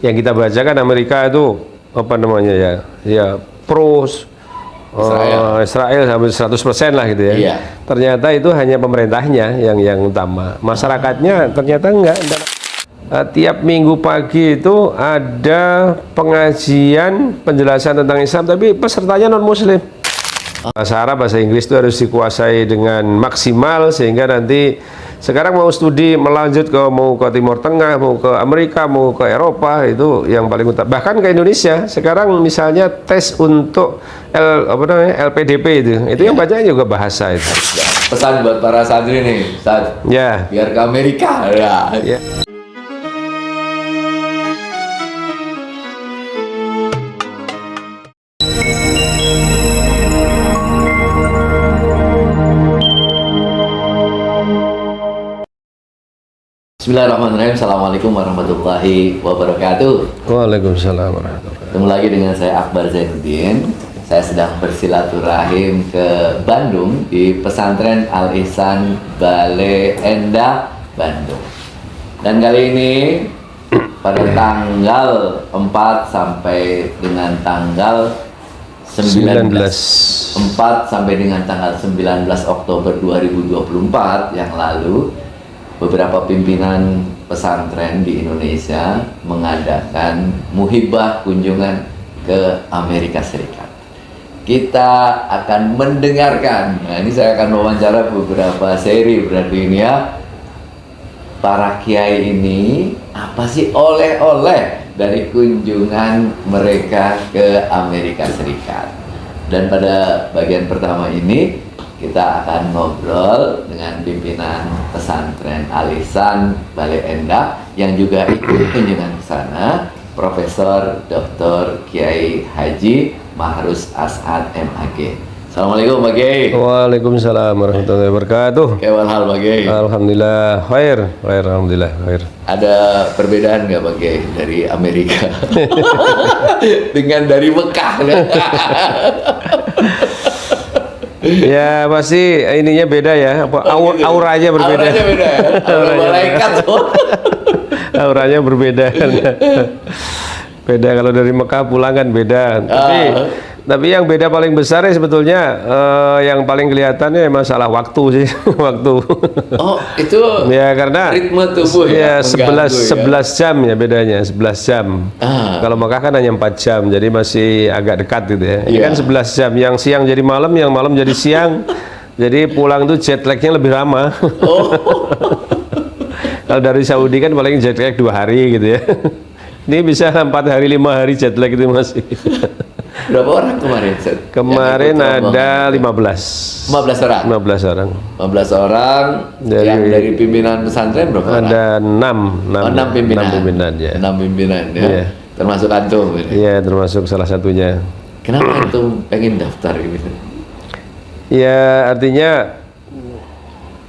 yang kita baca kan Amerika itu apa namanya ya pro Israel sampai 100% lah gitu ya. Iya. Ternyata itu hanya pemerintahnya yang utama, masyarakatnya ternyata enggak. Tiap minggu pagi itu ada pengajian penjelasan tentang Islam, tapi pesertanya non Muslim. Bahasa Arab, bahasa Inggris itu harus dikuasai dengan maksimal sehingga nanti sekarang mau studi melanjut mau ke Timur Tengah, mau ke Amerika, mau ke Eropa, itu yang paling utama. Bahkan ke Indonesia sekarang misalnya tes untuk LPDP itu yang bacanya juga bahasa itu. Pesan buat para santri nih, Ustaz. Ya. Biar ke Amerika ya. Bismillahirrahmanirrahim. Assalamualaikum warahmatullahi wabarakatuh. Waalaikumsalam warahmatullahi wabarakatuh. Ketemu lagi dengan saya Akbar Zainuddin. Saya sedang bersilaturahim ke Bandung di Pesantren Al Ihsan Bale Endah, Bandung. Dan kali ini pada tanggal 4 sampai dengan tanggal 4 sampai dengan tanggal 19 Oktober 2024 yang lalu, beberapa pimpinan pesantren di Indonesia mengadakan muhibah kunjungan ke Amerika Serikat. Kita akan mendengarkan, nah ini saya akan wawancara beberapa seri berarti ini ya, para kiai ini apa sih oleh-oleh dari kunjungan mereka ke Amerika Serikat. Dan pada bagian pertama ini kita akan ngobrol dengan pimpinan pesantren Al Ihsan Bale Endah yang juga ikut kunjungan ke sana, Profesor Dr. Kiai Haji Mahrus As'ad MAG. Assalamualaikum Pak Kiai. Waalaikumsalam warahmatullahi wabarakatuh. Kewal hal Pak Kiai. Alhamdulillah khair, alhamdulillah khair. Ada perbedaan nggak Pak Kiai dari Amerika dengan dari Mekah? Ya pasti ininya beda ya, auranya berbeda. Auranya beda ya? Aura malaikat tuh. Auranya berbeda. Beda kalau dari Mekah pulang kan beda. Tapi yang beda paling besar ya sebetulnya yang paling kelihatannya masalah waktu sih. Waktu. Oh, itu ya karena ritme tubuh ya 11 jam ya bedanya, 11 jam. Kalau Mekah kan hanya 4 jam, jadi masih agak dekat gitu ya. Ini kan 11 jam, yang siang jadi malam, yang malam jadi siang. Jadi pulang tuh jet lag-nya lebih lama. Oh. Kalau dari Saudi kan paling jet lag 2 hari gitu ya. Ini bisa 4 hari, 5 hari jet lag itu masih. Berapa orang kemarin? Kemarin ada 15 orang. 15 orang dari pimpinan pesantren berapa orang? Ada 6 pimpinan ya. 6 pimpinan ya. Yeah. Termasuk antum ini. Iya, termasuk salah satunya. Kenapa antum pengen daftar gitu? Ya, artinya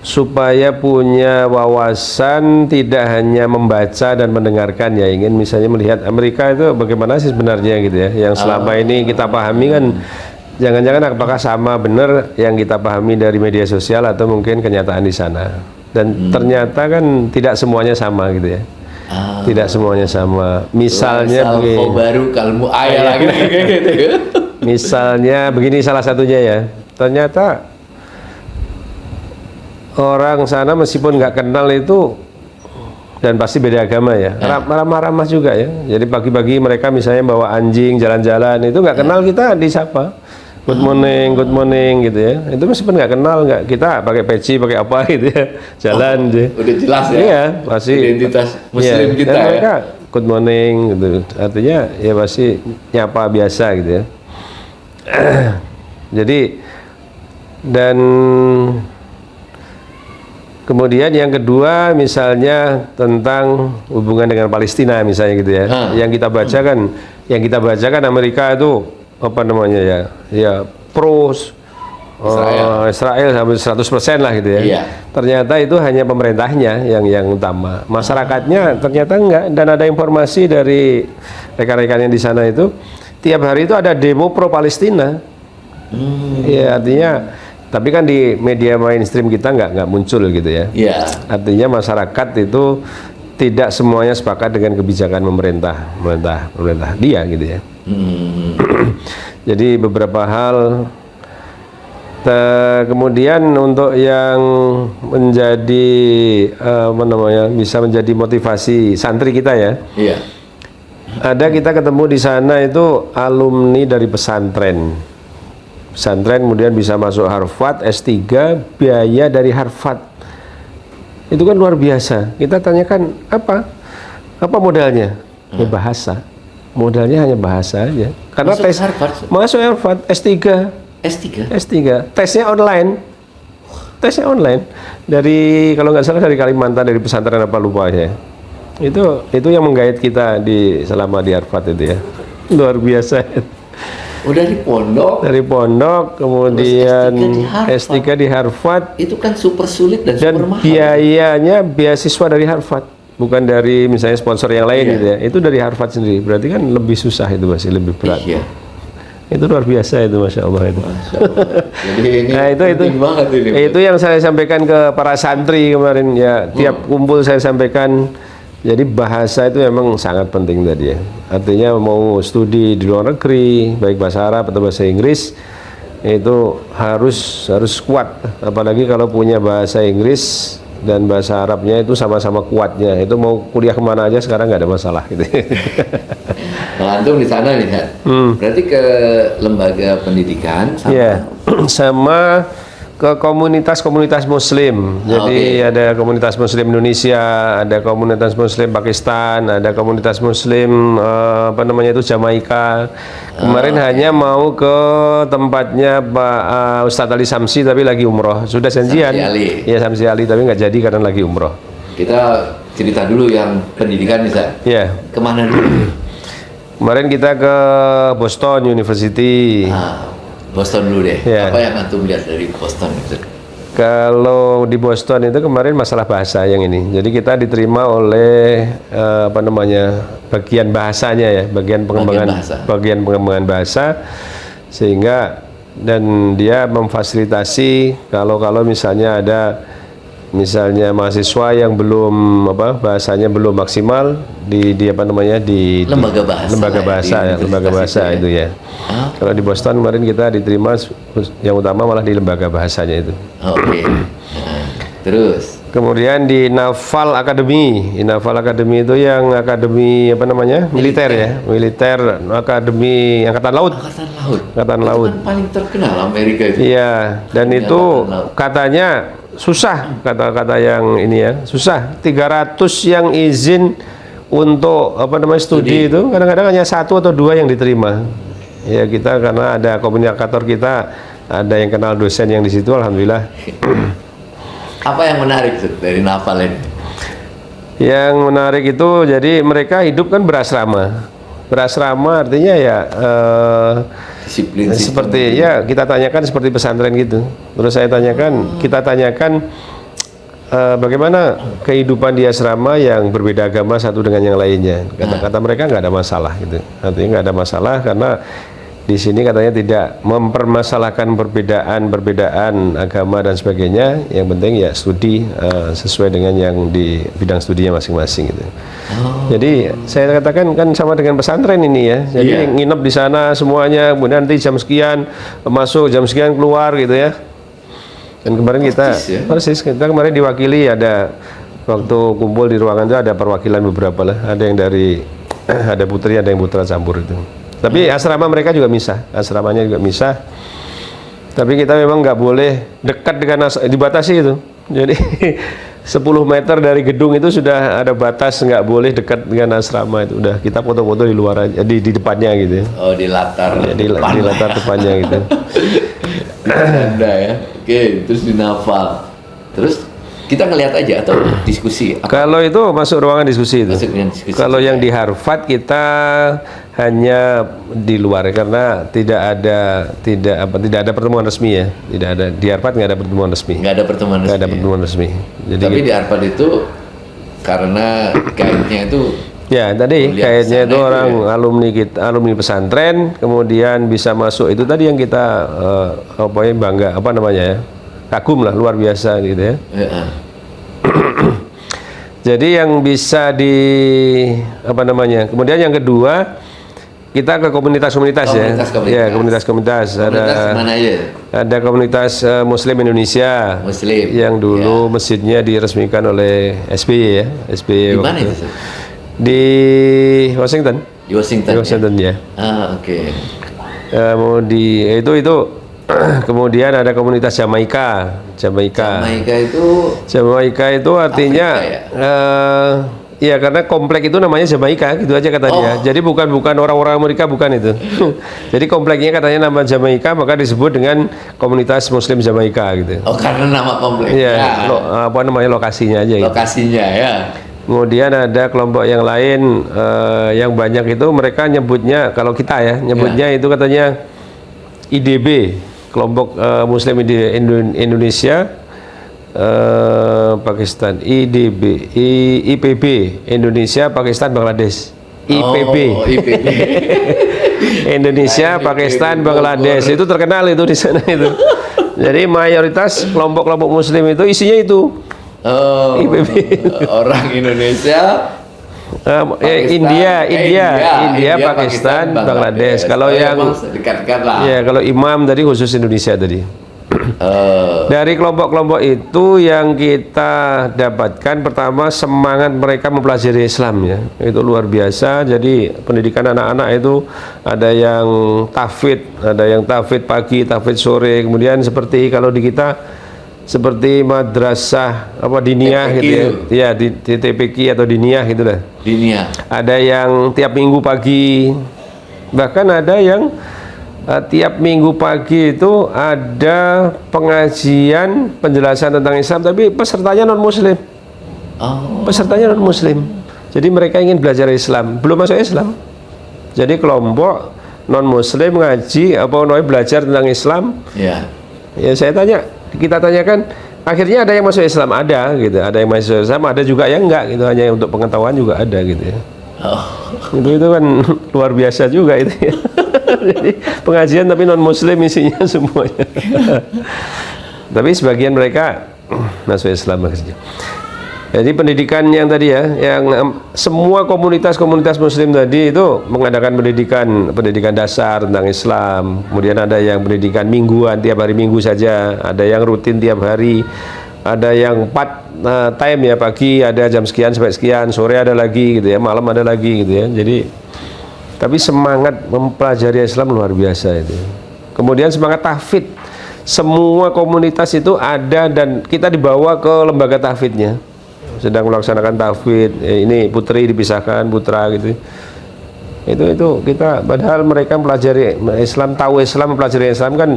supaya punya wawasan, tidak hanya membaca dan mendengarkan ya, ingin misalnya melihat Amerika itu bagaimana sih sebenarnya gitu ya, yang selama ini kita pahami kan jangan-jangan apakah sama benar yang kita pahami dari media sosial atau mungkin kenyataan di sana. Dan ternyata kan tidak semuanya sama gitu ya. Tidak semuanya sama. Misalnya begini, baru kalmu ayah lagi gitu. Misalnya begini salah satunya ya, ternyata orang sana meskipun nggak kenal itu, dan pasti beda agama ya, ramah-ramah juga ya. Jadi pagi-pagi mereka misalnya bawa anjing jalan-jalan, itu nggak kenal kita disapa good morning gitu ya. Itu meskipun nggak kenal, nggak, kita pakai peci pakai apa gitu ya, jalan udah jelas ya. Iya, pasti identitas muslim ya, kita dan ya. mereka good morning gitu, artinya ya pasti nyapa biasa gitu ya. Jadi dan kemudian yang kedua misalnya tentang hubungan dengan Palestina misalnya gitu ya. Yang kita baca kan Amerika itu apa namanya ya pro Israel sampai 100% lah gitu ya. Iya. Ternyata itu hanya pemerintahnya yang utama. Masyarakatnya ternyata enggak, dan ada informasi dari rekan-rekan yang di sana itu tiap hari itu ada demo pro Palestina. Ya artinya, tapi kan di media mainstream kita nggak muncul gitu ya. Iya. Artinya masyarakat itu tidak semuanya sepakat dengan kebijakan pemerintah dia gitu ya. Jadi beberapa hal. Kemudian untuk yang menjadi bisa menjadi motivasi santri kita ya. Iya. Ada kita ketemu di sana itu alumni dari pesantren. Pesantren kemudian bisa masuk Harvard S3, biaya dari Harvard. Itu kan luar biasa. Kita tanyakan apa modalnya? Ya bahasa. Modalnya hanya bahasa aja. Karena Masuk tes Harvard? masuk Harvard S3. Tesnya online dari kalau nggak salah dari Kalimantan, dari pesantren apa lupa ya. Itu yang menggait kita selama di Harvard itu ya, luar biasa. Dari pondok kemudian S3 di Harvard. Itu kan super sulit dan super mahal. Biayanya beasiswa dari Harvard, bukan dari misalnya sponsor yang lain gitu ya. Itu dari Harvard sendiri, berarti kan lebih susah, itu masih lebih berat. Iya. Itu luar biasa itu, Masya Allah itu. Masya Allah. Jadi ini Nah, penting banget ini. Itu yang saya sampaikan ke para santri kemarin ya. Tiap kumpul saya sampaikan. Jadi bahasa itu memang sangat penting tadi ya. Artinya mau studi di luar negeri, baik bahasa Arab atau bahasa Inggris, itu harus kuat. Apalagi kalau punya bahasa Inggris dan bahasa Arabnya itu sama-sama kuatnya. Itu mau kuliah kemana aja sekarang nggak ada masalah gitu. Nah, antum di sana nih kan, berarti ke lembaga pendidikan sama ke komunitas-komunitas Muslim. Jadi ada komunitas Muslim Indonesia, ada komunitas Muslim Pakistan, ada komunitas Muslim Jamaika. Kemarin hanya mau ke tempatnya Pak Ustadz Ali Samsi, tapi lagi umroh. Sudah janjian. Samsi Ali, tapi nggak jadi karena lagi umroh. Kita cerita dulu yang pendidikan bisa. Kemana dulu? Kemarin kita ke Boston University. Boston dulu deh. Apa yang antum lihat dari Boston itu? Kalau di Boston itu kemarin masalah bahasa yang ini. Jadi kita diterima oleh bagian bahasanya ya, bagian pengembangan bahasa, sehingga dan dia memfasilitasi kalau misalnya ada mahasiswa yang belum bahasanya belum maksimal di lembaga bahasa itu ya. Kalau di Boston kemarin kita diterima yang utama malah di lembaga bahasanya itu. Terus kemudian di Naval Academy itu yang akademi militer ya, militer akademi angkatan laut. Angkatan laut. Kan paling terkenal Amerika itu. Iya, dan itu katanya susah, kata-kata yang ini ya, susah. 300 yang izin untuk studi itu kadang-kadang hanya 1 atau 2 yang diterima. Ya kita karena ada komunikator kita, ada yang kenal dosen yang di situ, alhamdulillah. Apa yang menarik dari Naval ini? Yang menarik itu jadi mereka hidup kan berasrama. Berasrama artinya ya disiplin seperti ya kita tanyakan seperti pesantren gitu. Terus kita tanyakan bagaimana kehidupan di asrama yang berbeda agama satu dengan yang lainnya. Kata-kata mereka nggak ada masalah gitu. Artinya nggak ada masalah karena di sini katanya tidak mempermasalahkan perbedaan agama dan sebagainya. Yang penting ya studi sesuai dengan yang di bidang studinya masing-masing gitu. Jadi saya katakan kan sama dengan pesantren ini ya. Jadi nginep di sana semuanya, kemudian nanti jam sekian masuk, jam sekian keluar gitu ya. Dan kemarin kita kemarin diwakili, ada waktu kumpul di ruangan itu ada perwakilan beberapa lah. Ada yang dari ada putri, ada yang putra campur itu. Tapi asrama mereka juga misah, asramanya juga misah. Tapi kita memang nggak boleh dekat dengan dibatasi itu. Jadi 10 meter dari gedung itu sudah ada batas, nggak boleh dekat dengan asrama itu. Udah kita foto-foto di luar aja, di depannya gitu. Oh, di latar. Ya, di latar depannya gitu. Ada ya. Oke, terus di Naval. Terus kita ngelihat aja atau diskusi? Kalau itu masuk ruangan diskusi itu. Kalau yang di Harvard kita hanya di luar karena tidak ada pertemuan resmi ya. Tidak ada di Harvard, nggak ada pertemuan resmi. Nggak ada pertemuan resmi. Jadi tapi di Harvard itu karena kaitnya itu tadi kayaknya itu orang alumni pesantren, kemudian bisa masuk itu tadi yang kita kagum lah, luar biasa gitu ya. Jadi yang bisa apa namanya? Kemudian yang kedua, kita ke komunitas-komunitas ya. Ya, komunitas-komunitas. Ada mana aja? Ada komunitas Muslim Indonesia. Muslim. Yang dulu masjidnya diresmikan oleh SBY ya. SBY. Di mana itu? Di Washington. Di Washington. Di Washington ya. Oke. Itu kemudian ada komunitas Jamaika. Jamaika itu artinya ya karena komplek itu namanya Jamaika gitu aja katanya. Jadi bukan orang-orang Amerika, bukan itu. Jadi kompleknya katanya nama Jamaika, maka disebut dengan komunitas Muslim Jamaika gitu. Oh, karena nama komplek. Iya, apa namanya, lokasinya aja gitu. Lokasinya ya. Kemudian ada kelompok yang lain yang banyak itu mereka nyebutnya, kalau kita ya nyebutnya itu katanya IDB, kelompok Muslim Indonesia Pakistan, IDB, IPB, Indonesia, Pakistan, Bangladesh. IPB. IPB. Indonesia, Pakistan, Bangladesh. Itu terkenal itu di sana itu. Jadi mayoritas kelompok-kelompok Muslim itu isinya itu. IPB. Orang Indonesia, India, Pakistan, Bangladesh. Kalau yang dekat-dekat lah. Ya, kalau imam tadi khusus Indonesia tadi. Dari kelompok-kelompok itu yang kita dapatkan, pertama semangat mereka mempelajari Islam ya, itu luar biasa. Jadi pendidikan anak-anak itu ada yang tahfidz pagi, tahfidz sore. Kemudian seperti kalau di kita seperti madrasah apa diniyah TPQ. gitu ya, di TPQ atau diniyah gitu lah. Diniyah. Ada yang tiap minggu pagi, bahkan ada yang tiap minggu pagi itu ada pengajian penjelasan tentang Islam, tapi pesertanya non Muslim. Pesertanya non Muslim. Jadi mereka ingin belajar Islam, belum masuk Islam. Jadi kelompok non Muslim ngaji belajar tentang Islam. Ya. Ya kita tanyakan, akhirnya ada yang masuk Islam, ada gitu, ada yang masuk Islam, ada juga yang enggak gitu, hanya untuk pengetahuan juga ada gitu ya. Itu kan luar biasa juga itu ya. Jadi pengajian tapi non Muslim isinya semuanya. Tapi sebagian mereka masuk Islam maksudnya. Jadi pendidikan yang tadi ya, yang semua komunitas Muslim tadi itu mengadakan pendidikan dasar tentang Islam. Kemudian ada yang pendidikan mingguan, tiap hari Minggu saja. Ada yang rutin tiap hari. Ada yang time ya, pagi ada jam sekian sampai sekian, sore ada lagi gitu ya, malam ada lagi gitu ya. Jadi tapi semangat mempelajari Islam luar biasa itu. Kemudian semangat tahfidz, semua komunitas itu ada dan kita dibawa ke lembaga tahfidznya, sedang melaksanakan tahfidz. Ini putri dipisahkan putra gitu. Itu kita, padahal mereka mempelajari Islam, tahu Islam, mempelajari Islam kan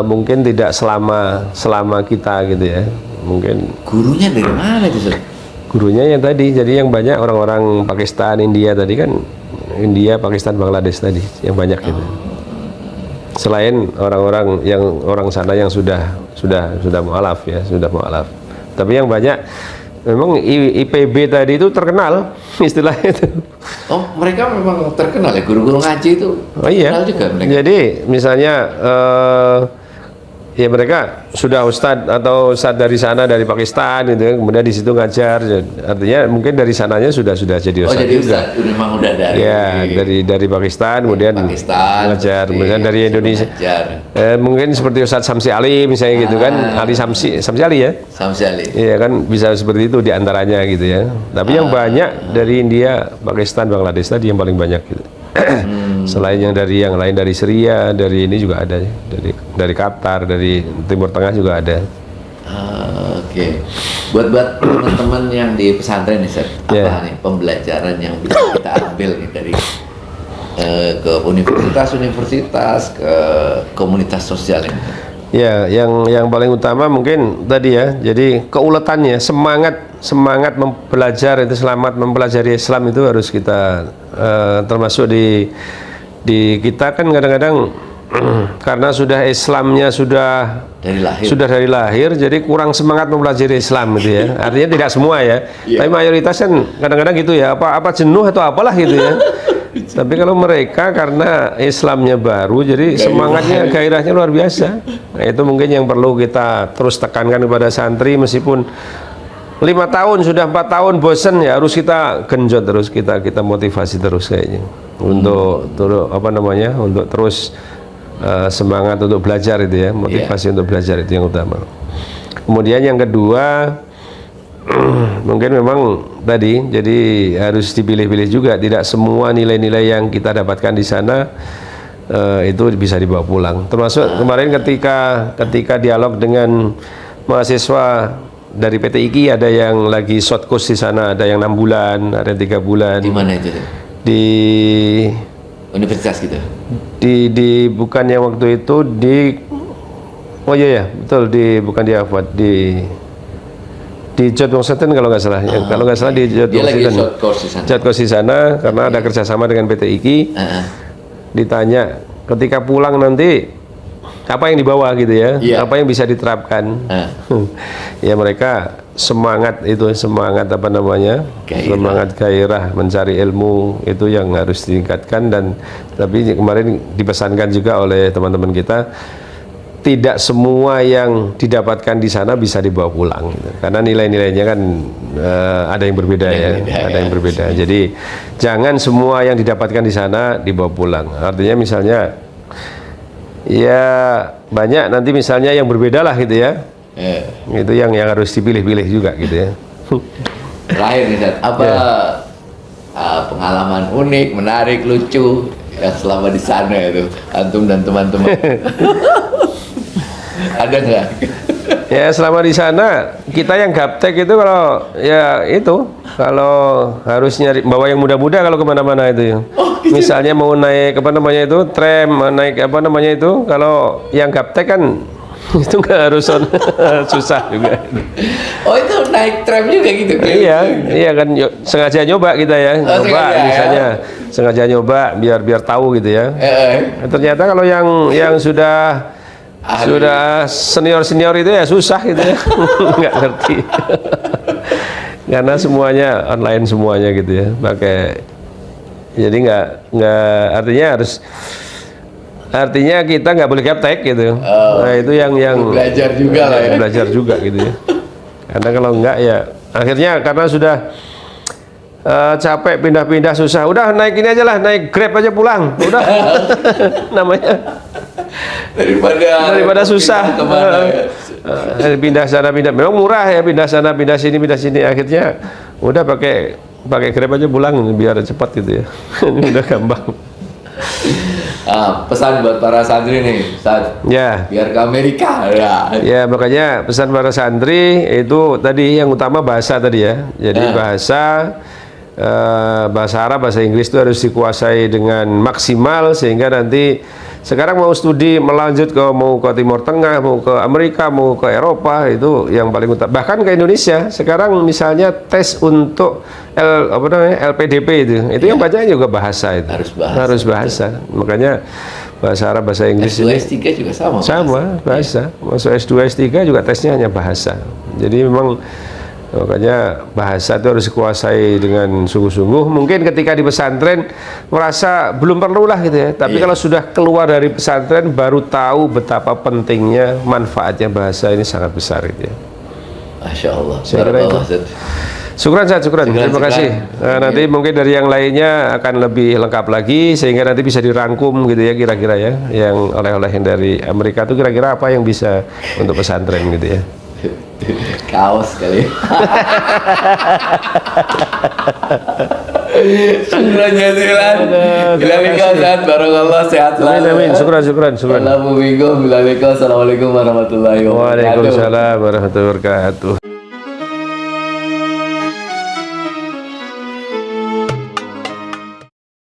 mungkin tidak selama kita gitu ya. Mungkin gurunya dari mana itu, Sir? Gurunya yang tadi, jadi yang banyak orang-orang Pakistan, India tadi kan, India, Pakistan, Bangladesh tadi yang banyak gitu. Selain orang-orang yang orang sana yang sudah mualaf ya, sudah mualaf. Tapi yang banyak memang IPB tadi itu terkenal istilah itu. Oh, mereka memang terkenal ya, guru-guru ngaji itu. Oh iya. Terkenal juga mereka. Jadi misalnya ya mereka sudah ustadz dari sana, dari Pakistan gitu ya, kemudian di situ ngajar. Artinya mungkin dari sananya sudah jadi ustadz. Oh, jadi ustadz memang udah dari. Ya, dari Pakistan, kemudian ngajar. Kemudian dari Indonesia. Mungkin seperti Ustadz Samsi Ali misalnya gitu kan, Ali Samsi Ali ya. Samsi Ali. Iya kan, bisa seperti itu diantaranya gitu ya. Tapi yang banyak dari India, Pakistan, Bangladesh tadi yang paling banyak gitu. Selain yang lain dari Syria, dari ini juga ada, dari Qatar, dari Timur Tengah juga ada. Oke. Buat teman-teman yang di pesantren nih, Sir, apa nih pembelajaran yang bisa kita ambil nih dari ke universitas, ke komunitas sosial ini? Ya, yang paling utama mungkin tadi ya, jadi keuletannya, semangat belajar itu, selamat mempelajari Islam itu harus kita termasuk di kita kan kadang-kadang karena sudah Islamnya sudah dari lahir, jadi kurang semangat mempelajari Islam gitu ya. Artinya tidak semua ya, tapi mayoritas kan kadang-kadang gitu ya, apa jenuh atau apalah gitu ya. Tapi kalau mereka karena Islamnya baru, jadi semangatnya, gairahnya luar biasa. Nah, itu mungkin yang perlu kita terus tekankan kepada santri, meskipun 5 tahun sudah 4 tahun bosen ya, harus kita genjot terus, kita motivasi terus kayaknya untuk apa namanya, untuk terus semangat untuk belajar itu ya, motivasi untuk belajar itu yang utama. Kemudian yang kedua mungkin memang tadi jadi harus dipilih-pilih juga, tidak semua nilai-nilai yang kita dapatkan di sana itu bisa dibawa pulang. Termasuk kemarin ketika dialog dengan mahasiswa dari PT IKI, ada yang lagi short course di sana, ada yang 6 bulan, ada yang 3 bulan. Di mana itu? Di universitas gitu. Di bukan yang waktu itu di, oh iya ya betul, bukan di Harvard, di George Washington kalau nggak salah. Kalau nggak salah di George Washington. Short course di sana. Short course di sana karena ada kerjasama dengan PT IKI. Ditanya ketika pulang nanti apa yang dibawa gitu ya, apa yang bisa diterapkan. Ya mereka semangat itu, semangat apa namanya, semangat gairah mencari ilmu itu yang harus ditingkatkan. Dan tapi kemarin dipesankan juga oleh teman-teman kita, tidak semua yang didapatkan di sana bisa dibawa pulang gitu. Karena nilai-nilainya kan ada yang berbeda ada yang berbeda. Jadi jangan semua yang didapatkan di sana dibawa pulang. Artinya misalnya ya banyak nanti misalnya yang berbeda lah gitu ya. Itu yang harus dipilih-pilih juga gitu ya. Terakhir nih, apa pengalaman unik, menarik, lucu yang selama di sana itu antum dan teman-teman? Ada nggak? Ya selama di sana kita yang gaptek itu kalau ya itu kalau harus nyari bawa yang muda-muda kalau kemana-mana itu ya. Gitu. Misalnya mau naik apa namanya itu tram, naik apa namanya itu, kalau yang gaptek kan itu nggak harus susah juga. Oh itu naik tram juga gitu? Iya kan sengaja nyoba kita ya, nyoba misalnya sengaja nyoba biar tahu gitu ya. Ternyata kalau yang sudah senior itu ya susah gitu ya. Nggak ngerti. Karena semuanya online semuanya gitu ya, pakai, jadi nggak artinya kita nggak boleh gaptek gitu. Nah itu yang belajar juga lah ya, belajar juga gitu ya. Karena kalau nggak ya akhirnya karena sudah capek pindah-pindah susah, udah naik ini aja lah, naik Grab aja pulang udah. Namanya daripada susah pindah sana pindah, memang murah ya pindah sana pindah sini, akhirnya udah pakai Grab aja pulang biar cepat gitu ya. Udah gampang. Pesan buat para santri nih ya, biar ke Amerika ya makanya pesan para santri itu tadi yang utama bahasa tadi ya. Jadi bahasa Arab, bahasa Inggris itu harus dikuasai dengan maksimal, sehingga nanti sekarang mau studi melanjut mau ke Timur Tengah, mau ke Amerika, mau ke Eropa, itu yang paling utama. Bahkan ke Indonesia sekarang misalnya tes untuk LPDP itu yang bacanya juga bahasa itu. Harus bahasa. Makanya bahasa Arab, bahasa Inggris S2, S3 juga sama bahasa. Masuk S2, S3 juga tesnya hanya bahasa. Jadi memang makanya bahasa itu harus dikuasai dengan sungguh-sungguh. Mungkin ketika di pesantren merasa belum perlu lah gitu ya, tapi kalau sudah keluar dari pesantren baru tahu betapa pentingnya, manfaatnya bahasa ini sangat besar gitu ya. Masya Allah. Syukran. Terima kasih. Nanti mungkin dari yang lainnya akan lebih lengkap lagi, sehingga nanti bisa dirangkum gitu ya, kira-kira ya, yang oleh-oleh yang dari Amerika itu kira-kira apa yang bisa untuk pesantren gitu ya. Kaos kali. Syukran jazilan. Bilalika Ustaz, barakallah, sehat selalu. Amin. Syukran. Assalamualaikum warahmatullahi wabarakatuh. Waalaikumsalam warahmatullahi wabarakatuh.